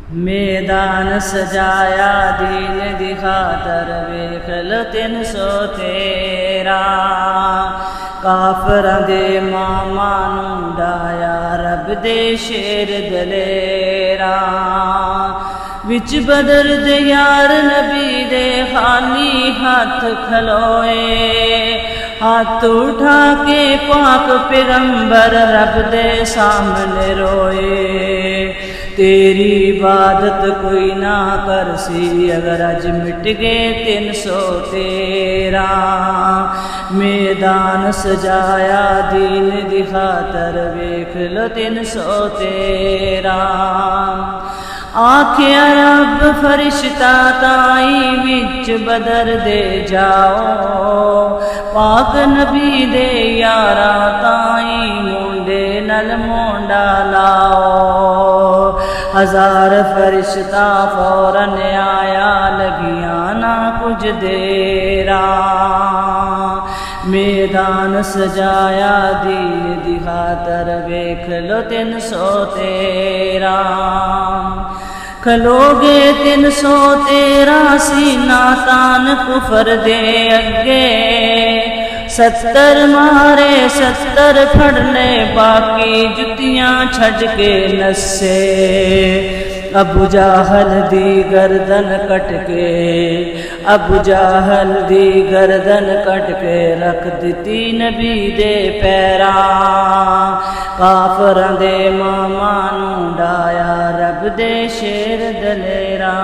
मैदान सजाया दीन दी खातर वेख लो 313 काफरां दे मामा नूं डाया रब दे शेर दलेरा विच बदर दे यार नबी दे खाली हाथ खलोए हाथ उठा के पाक पैगंबर रब दे सामने रोए तेरी इबादत कोई ना कर सी अगर अज मिट गए 313 मैदान सजाया दीन दी खातर वेख लो 313 आख्या रब फरिश्ता ताई विच बदर दे जाओ पाक नबी दे यारा ताई मुंडे नल मोंडा लाओ हजार फरिश्ता फौरन आया लगिया ना कुछ देरा मैदान सजाया दीन दी खातर वेख लो 313 खलोगे 313 सीना तान कुफर दे अगे 70 मारे 70 फड़ने बाकी जुतियां छड़ के नसे अबू जाहल दी गर्दन कट के अबू जाहल दी गर्दन कट के रख दिती नबी दे पैरा काफरां दे मामा नूं डाया रब दे शेर दलेरा।